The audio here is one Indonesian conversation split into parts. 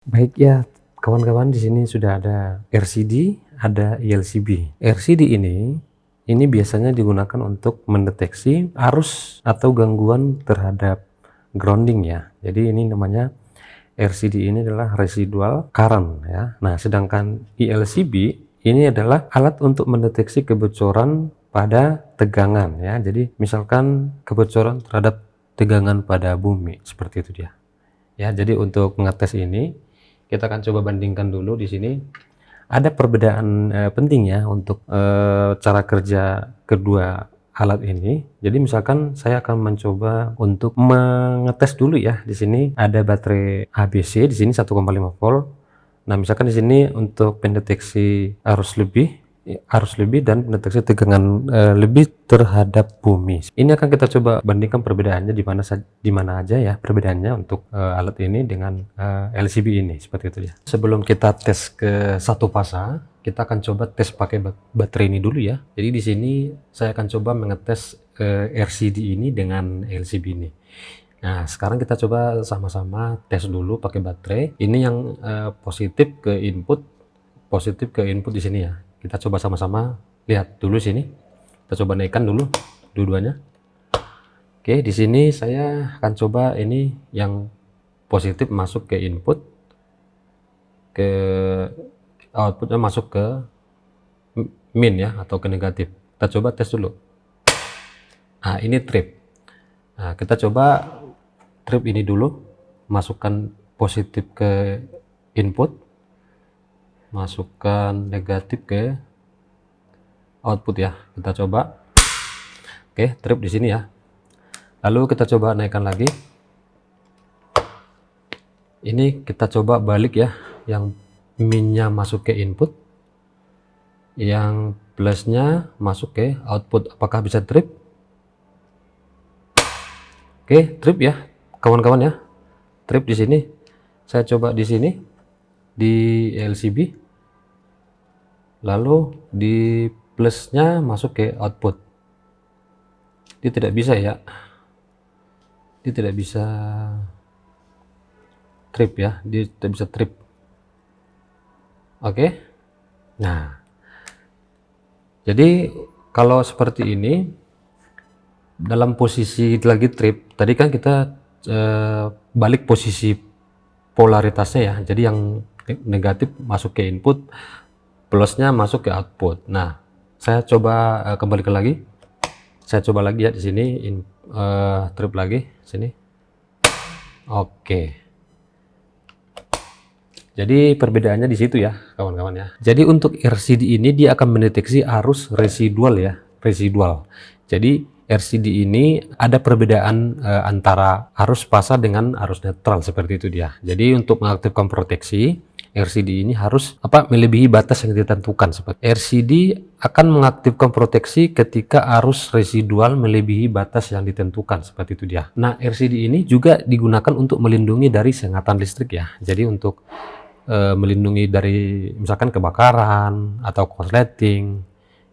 Baik ya, kawan-kawan, di sini sudah ada RCD, ada ELCB. RCD ini biasanya digunakan untuk mendeteksi arus atau gangguan terhadap grounding ya. Jadi ini namanya RCD ini adalah residual current ya. Nah, sedangkan ELCB ini adalah alat untuk mendeteksi kebocoran pada tegangan ya. Jadi misalkan kebocoran terhadap tegangan pada bumi, seperti itu dia. Ya, jadi untuk mengetes ini kita akan coba bandingkan dulu di sini. Ada perbedaan penting ya untuk cara kerja kedua alat ini. Jadi misalkan saya akan mencoba untuk mengetes dulu ya. Di sini ada baterai ABC di sini 1,5 volt. Nah, misalkan di sini untuk pendeteksi arus lebih dan pendeteksi tegangan lebih terhadap bumi. Ini akan kita coba bandingkan perbedaannya di mana aja ya perbedaannya untuk alat ini dengan LCB ini, seperti itu ya. Sebelum kita tes ke satu fasa, kita akan coba tes pakai baterai ini dulu ya. Jadi di sini saya akan coba mengetes RCD ini dengan LCB ini. Nah, sekarang kita coba sama-sama tes dulu pakai baterai. Ini yang positif ke input di sini ya. Kita coba sama-sama lihat dulu sini. Kita coba naikkan dulu dua-duanya. Oke, di sini saya akan coba ini yang positif masuk ke input, ke outputnya masuk ke min ya, atau ke negatif. Kita coba tes dulu. Nah, ini trip. Nah, kita coba trip ini dulu, masukkan positif ke input, masukkan negatif ke output ya. Kita coba. Oke, trip di sini ya. Lalu kita coba naikkan lagi. Ini kita coba balik ya, yang minnya masuk ke input, yang plusnya masuk ke output. Apakah bisa trip? Oke, trip ya kawan-kawan ya. Trip di sini. Saya coba di sini di LCB, lalu di plusnya masuk ke output. Dia tidak bisa ya, dia tidak bisa trip ya, dia tidak bisa trip. Oke. Nah, jadi kalau seperti ini dalam posisi lagi trip, tadi kan kita balik posisi polaritasnya ya. Jadi yang negatif masuk ke input, plusnya masuk ke output. Nah, saya coba kembalikan lagi. Saya coba lagi ya di sini, trip lagi sini. Oke. Jadi perbedaannya di situ ya, kawan-kawan ya. Jadi untuk RCD ini dia akan mendeteksi arus residual ya, residual. Jadi RCD ini ada perbedaan antara arus fasa dengan arus netral, seperti itu dia. Jadi untuk mengaktifkan proteksi, RCD ini harus melebihi batas yang ditentukan. Seperti RCD akan mengaktifkan proteksi ketika arus residual melebihi batas yang ditentukan, seperti itu dia. Nah, RCD ini juga digunakan untuk melindungi dari sengatan listrik ya. Jadi untuk melindungi dari misalkan kebakaran atau korsleting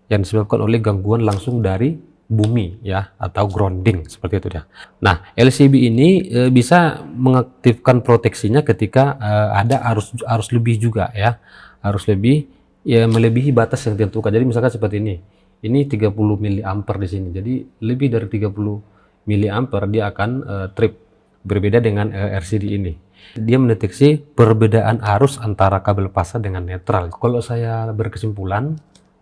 yang disebabkan oleh gangguan langsung dari bumi ya, atau grounding, seperti itu ya. Nah, LCB ini bisa mengaktifkan proteksinya ketika ada arus lebih juga ya, arus lebih ya, melebihi batas yang ditentukan. Jadi misalkan seperti ini 30 mA di sini, jadi lebih dari 30 mA dia akan trip. Berbeda dengan RCD ini, dia mendeteksi perbedaan arus antara kabel fasa dengan netral. Kalau saya berkesimpulan,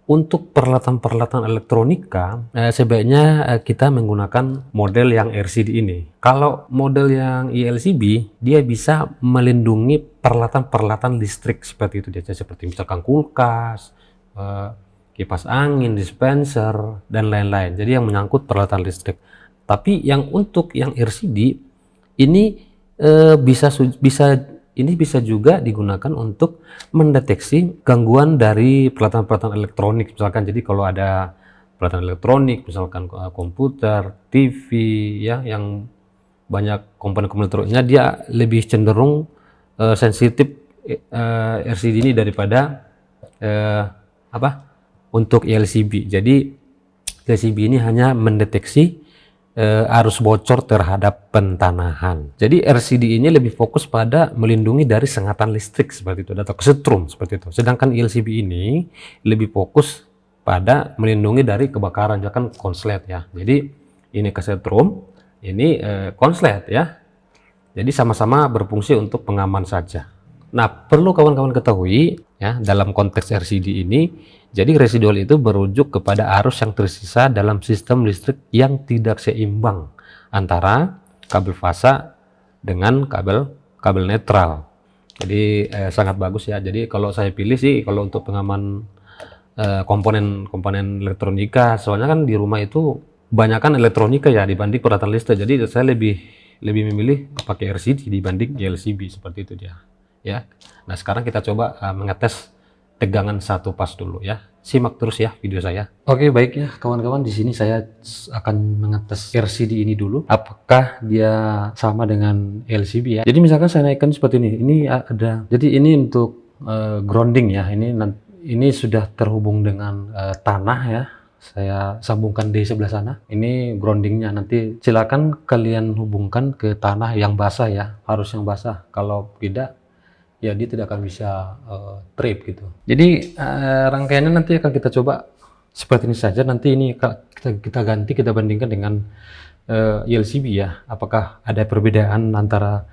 untuk peralatan-peralatan elektronika sebaiknya kita menggunakan model yang RCD ini. Kalau model yang ELCB, dia bisa melindungi peralatan-peralatan listrik seperti itu dia, seperti misalkan kulkas, kipas angin, dispenser, dan lain-lain. Jadi yang menyangkut peralatan listrik. Tapi yang untuk yang RCD ini bisa juga digunakan untuk mendeteksi gangguan dari peralatan-peralatan elektronik. Misalkan, jadi kalau ada peralatan elektronik, misalkan komputer, TV, ya, yang banyak komponen-komponen elektroniknya, dia lebih cenderung sensitif RCD ini daripada untuk LCB. Jadi LCB ini hanya mendeteksi arus bocor terhadap pentanahan. Jadi RCD ini lebih fokus pada melindungi dari sengatan listrik seperti itu atau kesetrum seperti itu. Sedangkan ELCB ini lebih fokus pada melindungi dari kebakaran, ya kan konslet ya. Jadi ini kesetrum, ini konslet ya. Jadi sama-sama berfungsi untuk pengaman saja. Nah, perlu kawan-kawan ketahui ya, dalam konteks RCD ini, jadi residual itu merujuk kepada arus yang tersisa dalam sistem listrik yang tidak seimbang antara kabel fasa dengan kabel netral. Jadi sangat bagus ya. Jadi kalau saya pilih sih, kalau untuk pengaman komponen elektronika, soalnya kan di rumah itu banyakkan elektronika ya dibanding peralatan listrik. Jadi saya lebih memilih pakai RCD dibanding LCB seperti itu dia. Ya. Nah, sekarang kita coba mengetes tegangan satu pas dulu ya. Simak terus ya video saya. Oke, baik ya kawan-kawan, di sini saya akan mengetes RCD ini dulu. Apakah dia sama dengan LCB ya? Jadi misalkan saya naikkan seperti ini. Ini ada. Jadi ini untuk grounding ya. Ini sudah terhubung dengan tanah ya. Saya sambungkan di sebelah sana. Ini groundingnya, nanti silakan kalian hubungkan ke tanah yang basah ya, harus yang basah. Kalau tidak ya dia tidak akan bisa trip gitu. Jadi rangkaiannya nanti akan kita coba seperti ini saja. Nanti ini kita ganti, kita bandingkan dengan ELCB ya. Apakah ada perbedaan antara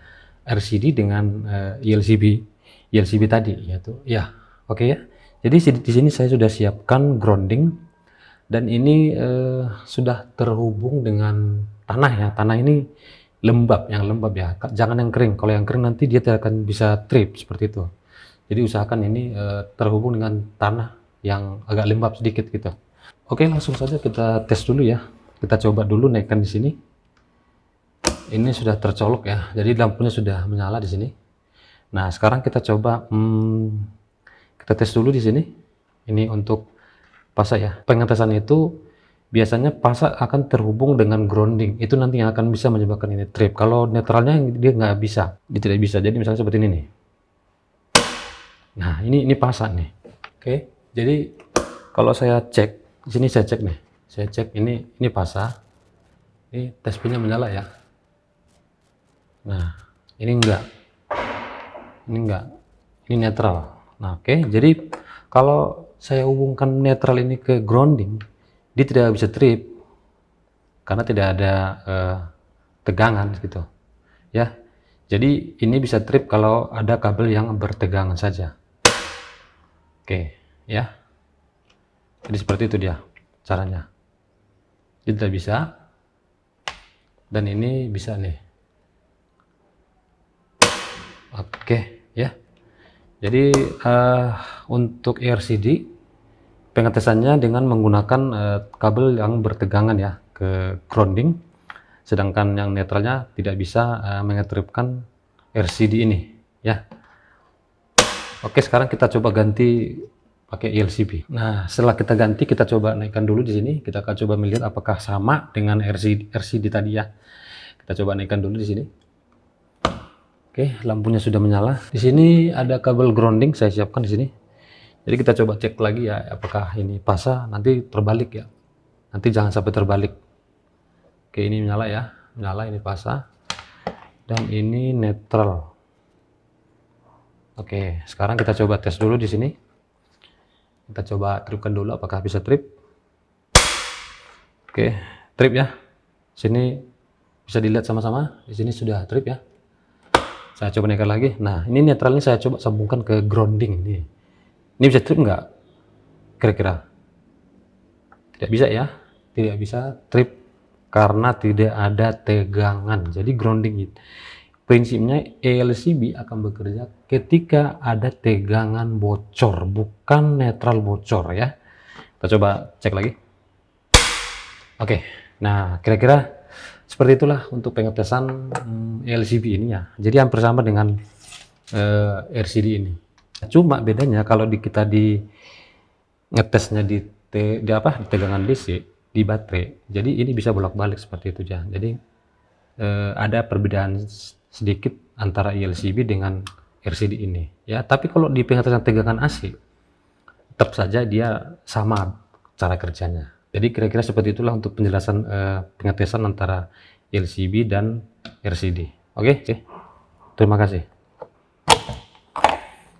RCD dengan ELCB tadi yaitu ya. Oke ya. Jadi di sini saya sudah siapkan grounding dan ini sudah terhubung dengan tanah ya. Tanah ini lembab, yang lembab ya, jangan yang kering. Kalau yang kering nanti dia tidak akan bisa trip seperti itu. Jadi usahakan ini terhubung dengan tanah yang agak lembab sedikit gitu. Oke, langsung saja kita tes dulu ya. Kita coba dulu naikkan di sini. Ini sudah tercolok ya, jadi lampunya sudah menyala di sini. Nah, sekarang kita coba kita tes dulu di sini. Ini untuk fasa ya. Pengetesan itu biasanya fasa akan terhubung dengan grounding, itu nanti yang akan bisa menyebabkan ini trip. Kalau netralnya dia nggak bisa, dia tidak bisa. Jadi misalnya seperti ini nih. Nah, ini fasa nih. Oke, jadi kalau saya cek di sini, saya cek nih, saya cek ini fasa. Ini tes pinnya menyala ya. Nah, ini enggak, ini netral. Nah, oke, jadi kalau saya hubungkan netral ini ke grounding, dia tidak bisa trip karena tidak ada tegangan gitu ya. Jadi ini bisa trip kalau ada kabel yang bertegangan saja. Oke ya, jadi seperti itu dia caranya. Dia tidak bisa, dan ini bisa nih. Oke ya, jadi untuk RCD pengetesannya dengan menggunakan kabel yang bertegangan ya ke grounding, sedangkan yang netralnya tidak bisa mengetripkan RCD ini ya. Oke, sekarang kita coba ganti pakai ELCB. Nah, setelah kita ganti, kita coba naikkan dulu di sini. Kita akan coba melihat apakah sama dengan RCD tadi ya. Kita coba naikkan dulu di sini. Oke, lampunya sudah menyala. Di sini ada kabel grounding saya siapkan di sini. Jadi kita coba cek lagi ya, apakah ini fasa. Nanti terbalik ya, nanti jangan sampai terbalik. Oke, ini menyala ya, menyala, ini fasa, dan ini netral. Oke, sekarang kita coba tes dulu di sini. Kita coba tripkan dulu apakah bisa trip. Oke, trip ya. Sini bisa dilihat sama-sama, di sini sudah trip ya. Saya coba naikkan lagi. Nah, ini netral ini saya coba sambungkan ke grounding ini. Ini bisa trip nggak? Kira-kira? Tidak bisa ya, tidak bisa trip karena tidak ada tegangan. Jadi grounding itu prinsipnya ELCB akan bekerja ketika ada tegangan bocor, bukan netral bocor ya. Kita coba cek lagi. Oke, nah kira-kira seperti itulah untuk pengetesan ELCB ini ya. Jadi hampir sama dengan RCD ini. Cuma bedanya kalau kita ngetesnya di tegangan DC di baterai, jadi ini bisa bolak-balik seperti itu ya. Jadi ada perbedaan sedikit antara ELCB dengan RCD ini ya. Tapi kalau di pengetesan tegangan AC tetap saja dia sama cara kerjanya. Jadi kira-kira seperti itulah untuk penjelasan pengetesan antara LCB dan RCD. Oke, terima kasih.